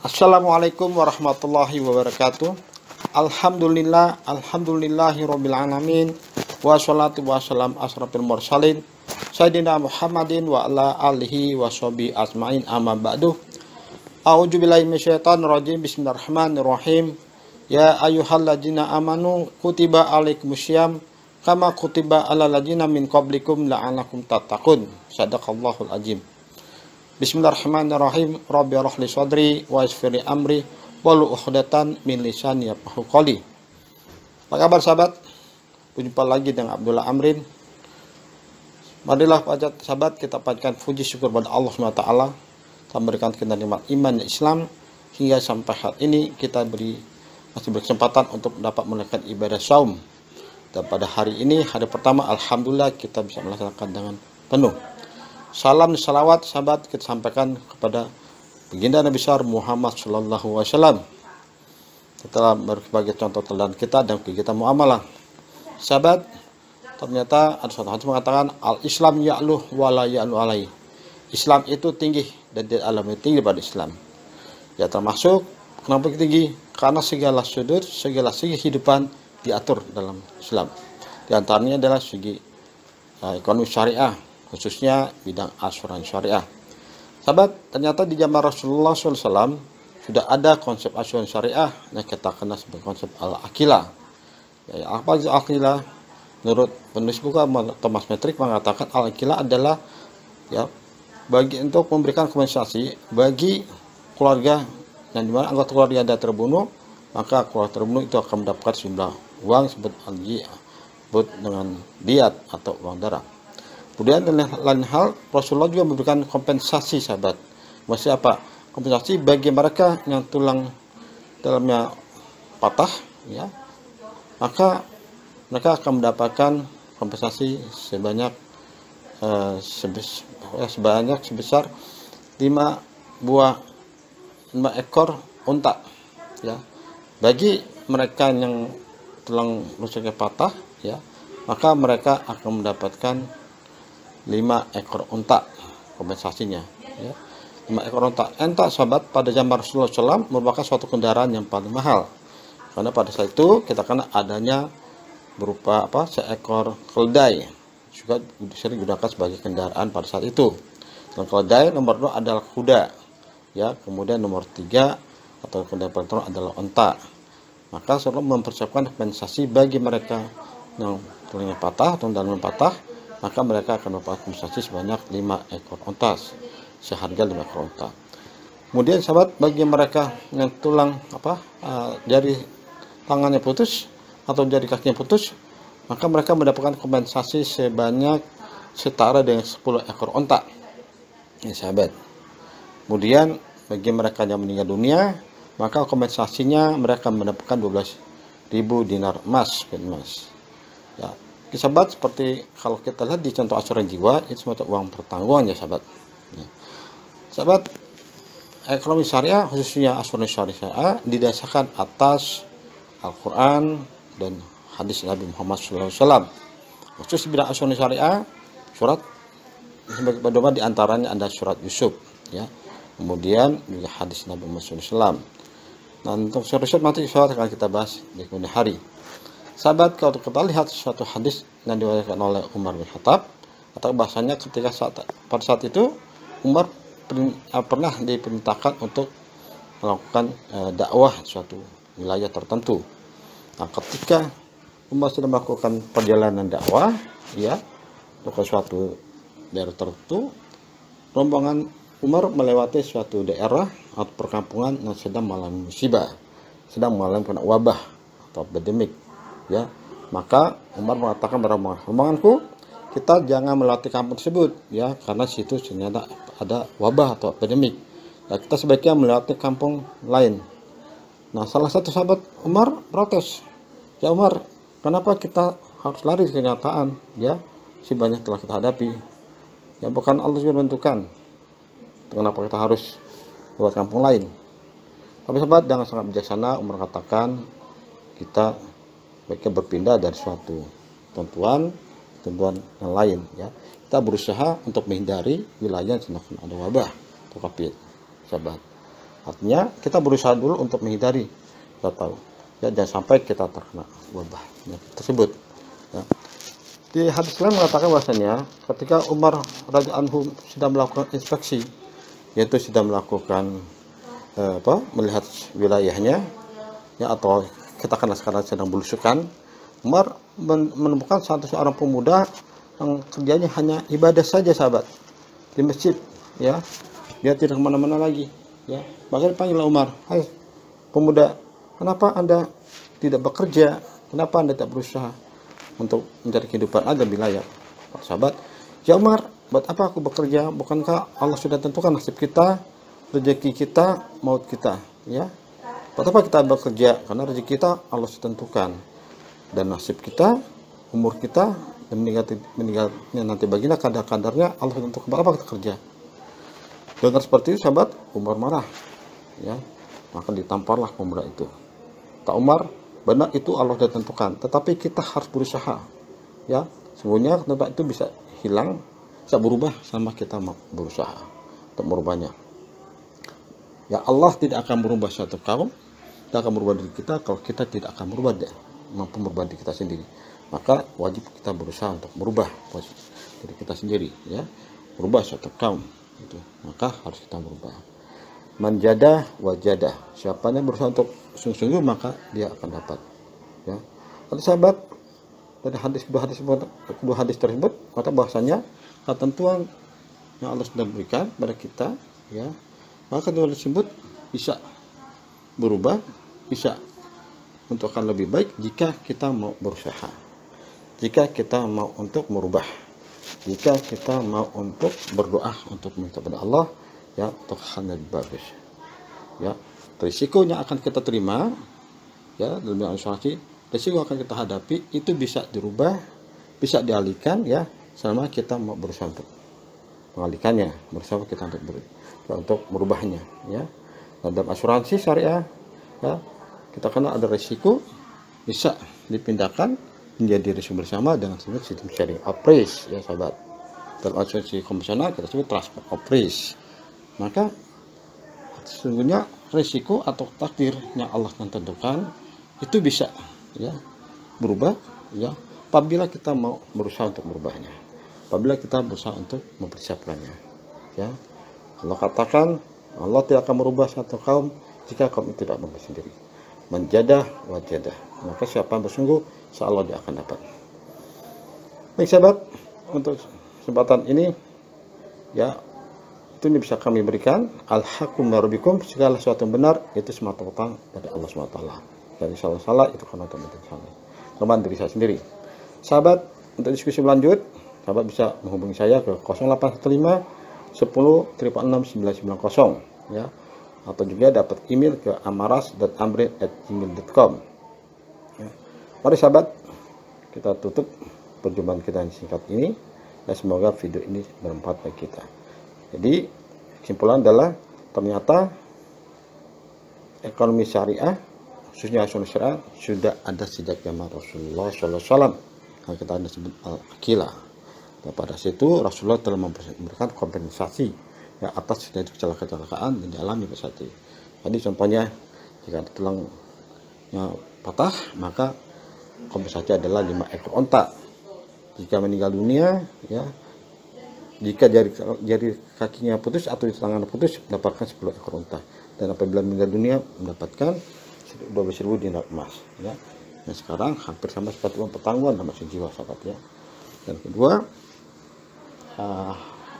Assalamualaikum warahmatullahi wabarakatuh. Alhamdulillahirabbil alamin. Wassalatu wassalam asrafil mursalin Sayyidina Muhammadin wa ala alihi washabi asma'in amma ba'du. A'udzubillahi minasyaitonir rajim. Bismillahirrahmanirrahim. Ya ayyuhalladzina amanu kutiba alaikumusiyam kama kutiba alal ladzina min qablikum la'allakum tattaqun. Shadaqallahul azim. Bismillahirrahmanirrahim. Rabbi shrah li sadri wa yassir li amri wahlul 'uqdatam min lisani yafqahu qawli. Apa kabar sahabat? Berjumpa lagi dengan Abdullah Amrin. Marilah sahabat kita panjatkan puji syukur pada Allah SWT telah memberikan kita nikmat iman dan Islam hingga sampai hari ini kita masih berkesempatan untuk dapat menunaikan ibadah saum. Dan pada hari ini, hari pertama, alhamdulillah kita bisa melaksanakan dengan penuh. Salam dan salawat sahabat kita sampaikan kepada baginda Nabi besar Muhammad Sallallahu Alaihi Wasallam. Setelah berbagai contoh teladan kita dan kegiatan muamalah. Sahabat, ternyata ada suatu hadis mengatakan al-Islam ya'luh wa la ya'lu alaihi. Islam itu tinggi dan tidak alamnya tinggi pada Islam. Ya termasuk kenapa tinggi? Karena segala sudut, segala segi kehidupan diatur dalam Islam. Di antaranya adalah segi ekonomi syariah, khususnya bidang asuransi syariah. Sahabat, ternyata di zaman Rasulullah SAW sudah ada konsep asuransi syariah yang kita kenal sebagai konsep al-aqilah. Ya, apa itu aqilah? Menurut penulis buku Thomas Metrik mengatakan al-aqilah adalah ya bagi untuk memberikan kompensasi bagi keluarga yang dimana anggota keluarga yang terbunuh, maka keluarga terbunuh itu akan mendapatkan sejumlah uang sebut dengan diat atau uang darah. Kemudian lain hal Rasulullah juga memberikan kompensasi sahabat. Maksudnya apa? Kompensasi bagi mereka yang tulang dalamnya patah, ya, maka mereka akan mendapatkan kompensasi sebanyak sebesar 5 ekor unta, ya. Bagi mereka yang tulang rusuknya patah, ya, maka mereka akan mendapatkan 5 ekor unta kompensasinya, ya. 5 ekor unta. Unta sahabat pada zaman Rasulullah SAW merupakan suatu kendaraan yang paling mahal, karena pada saat itu kita kenal adanya berupa seekor keledai juga sering digunakan sebagai kendaraan pada saat itu. Dan keledai nomor 2 adalah kuda, ya. Kemudian nomor 3 atau kendaraan paling adalah unta. Maka Rasulullah mempersiapkan kompensasi bagi mereka yang tulangnya patah atau dalamnya patah, maka mereka akan mendapat kompensasi sebanyak 5 ekor unta, seharga 5 ekor unta. Kemudian sahabat, bagi mereka yang tulang jari tangannya putus atau jari kakinya putus, maka mereka mendapatkan kompensasi sebanyak setara dengan 10 ekor unta, ya sahabat. Kemudian bagi mereka yang meninggal dunia, maka kompensasinya mereka mendapatkan 12.000 dinar emas, ya. Sahabat, seperti kalau kita lihat di contoh asuransi jiwa, itu semacam uang pertanggungan, ya sahabat, ya. Sahabat, ekonomi syariah khususnya asuransi syariah didasarkan atas Al-Quran dan hadis Nabi Muhammad SAW. Khusus bidang asuransi syariah, surat sebagai pedoman diantaranya ada surat Yusuf, ya. Kemudian juga hadis Nabi Muhammad SAW. Nah, untuk surat nanti akan kita bahas di kemudian hari. Sahabat, kalau kita lihat suatu hadis yang diriwayatkan oleh Umar bin Khattab, atau bahasanya ketika pada saat itu Umar pernah diperintahkan untuk melakukan dakwah suatu wilayah tertentu. Nah, ketika Umar sedang melakukan perjalanan dakwah, ya, ke suatu daerah tertentu, rombongan Umar melewati suatu daerah atau perkampungan yang sedang mengalami musibah, sedang mengalami wabah atau epidemik, ya. Maka Umar mengatakan kepada rombonganku, kita jangan melewati kampung tersebut, ya, karena situ ternyata ada wabah atau epidemik. Ya, kita sebaiknya melewati kampung lain. Nah, salah satu sahabat Umar protes, ya Umar, kenapa kita harus lari ke kenyataan, ya, si banyak telah kita hadapi, ya, bukan Allah juga menentukan kenapa kita harus lewat kampung lain. Tapi sahabat, dengan sangat bijaksana Umar katakan kita baiknya berpindah dari suatu tentuan yang lain, ya. Kita berusaha untuk menghindari wilayah yang sedang ada wabah atau COVID, sahabat. Artinya kita berusaha dulu untuk menghindari, kita tahu ya, jangan sampai kita terkena wabah tersebut ya. Di hadis lain mengatakan bahwasanya ketika Umar radhiyallahu anhu sedang melakukan inspeksi, yaitu sedang melakukan melihat wilayahnya ya, atau kita kenal sekarang sedang belusukan, Umar menemukan seorang pemuda yang kerjanya hanya ibadah saja, sahabat, di masjid ya, dia tidak kemana-mana lagi ya. Maka dipanggil Umar, hai pemuda, kenapa Anda tidak bekerja, kenapa Anda tidak berusaha untuk mencari kehidupan agar lebih layak? Sahabat, ya Umar, buat apa aku bekerja? Bukankah Allah sudah tentukan nasib kita, rezeki kita, maut kita ya? Buat apa kita bekerja? Karena rezeki kita Allah sudah tentukan, dan nasib kita, umur kita, dan meninggalnya nanti baginya kadar-kadarnya Allah tentukan. Buat apa kita kerja? Dengan seperti itu, sahabat, Umar marah ya, maka ditamparlah pemuda itu. Tak Umar, benar itu Allah sudah tentukan, tetapi kita harus berusaha ya. Sebenarnya tempat itu bisa hilang, bisa berubah sama kita berusaha untuk merubahnya ya. Allah tidak akan merubah suatu kaum, tidak akan merubah diri kita kalau kita tidak akan merubah mampu merubah diri kita sendiri. Maka wajib kita berusaha untuk merubah diri kita sendiri ya, merubah suatu kaum itu, maka harus kita merubah. Manjadah wajadah, siapa yang berusaha untuk sungguh-sungguh maka dia akan dapat ya. Kalau sahabat, dari kedua hadis tersebut kata bahwasanya ketentuan yang Allah sudah berikan pada kita ya, maka kedua tersebut bisa berubah, bisa untuk akan lebih baik jika kita mau berusaha, jika kita mau untuk merubah, jika kita mau untuk berdoa, untuk minta pada Allah ya, untuk hal yang lebih bagus ya. Risikonya akan kita terima ya, dalam asuransi risiko akan kita hadapi itu bisa dirubah, bisa dialihkan ya, selama kita mau berusaha untuk mengalihkannya, berusaha kita untuk merubahnya ya. Dan dalam asuransi syariah ya, kita kenal ada risiko bisa dipindahkan menjadi risiko bersama dengan sistem sharing of risk ya, sahabat. Dalam asuransi konvensional kita sebut transfer of risk. Maka sesungguhnya risiko atau takdir yang Allah tentukan itu bisa ya berubah ya, apabila kita mau berusaha untuk merubahnya, apabila kita berusaha untuk mempersiapkannya ya. Allah katakan Allah tidak akan merubah satu kaum jika kaum itu tidak merubah sendiri. Manjadah wajadah, maka siapa yang bersungguh insyaallah dia akan dapat. Baik sahabat, untuk kesempatan ini ya, itu yang bisa kami berikan. Al-haqqu min rabbikum, segala sesuatu yang benar itu semata-mata dari Allah SWT. Dari salah itu karena teman-teman salah, kelemahan diri saya sendiri. Sahabat, untuk diskusi lanjut, sahabat bisa menghubungi saya ke 0815 10 666 990 ya, atau juga dapat email ke amaras.amrin@gmail.com ya. Mari sahabat, kita tutup perjumpaan kita yang singkat ini dan semoga video ini bermanfaat bagi kita. Jadi kesimpulan adalah ternyata ekonomi syariah, khususnya ekonomi syariah, sudah ada sejak zaman Rasulullah SAW. Nah, kita ada sebut al-akilah. Dan pada situ Rasulullah telah memberikan kompensasi ya, atas dari kecelakaan yang dialami pada saat itu. Jadi contohnya jika tulangnya patah, maka kompensasi adalah 5 ekor onta. Jika meninggal dunia ya, jika jari kakinya putus atau tangannya putus, mendapatkan 10 ekor unta. Dan apabila meninggal dunia mendapatkan 12.000 dinar emas ya. Nah, sekarang hampir sama seperti uang pertanggungan dan masih jiwa, sahabat ya. Dan kedua,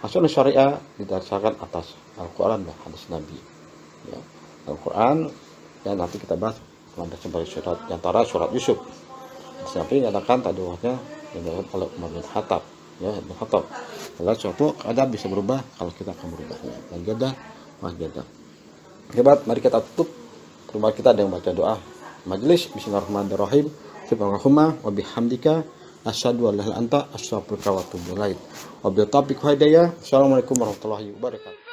asal syariah didasarkan atas Al-Quran dan hadis Nabi ya. Al-Quran ya, nanti kita bahas ada sebagai surat antara surat Yusuf. Sampai dikatakan tadi waktunya dikatakan oleh Umar bin Khattab ya, Ibn Khattab. Kalau suatu keadaan bisa berubah kalau kita akan berubahnya. Dan jadah, jadah. Hebat, mari kita tutup rumah kita dengan baca doa majelis. Bismillahirrahmanirrahim. Subhanallahumma wa bihamdika asyhadu an la ilaha illa anta astaghfiruka wa atubu ilaik. Wabillahi taufiq hidayah. Assalamualaikum warahmatullahi wabarakatuh.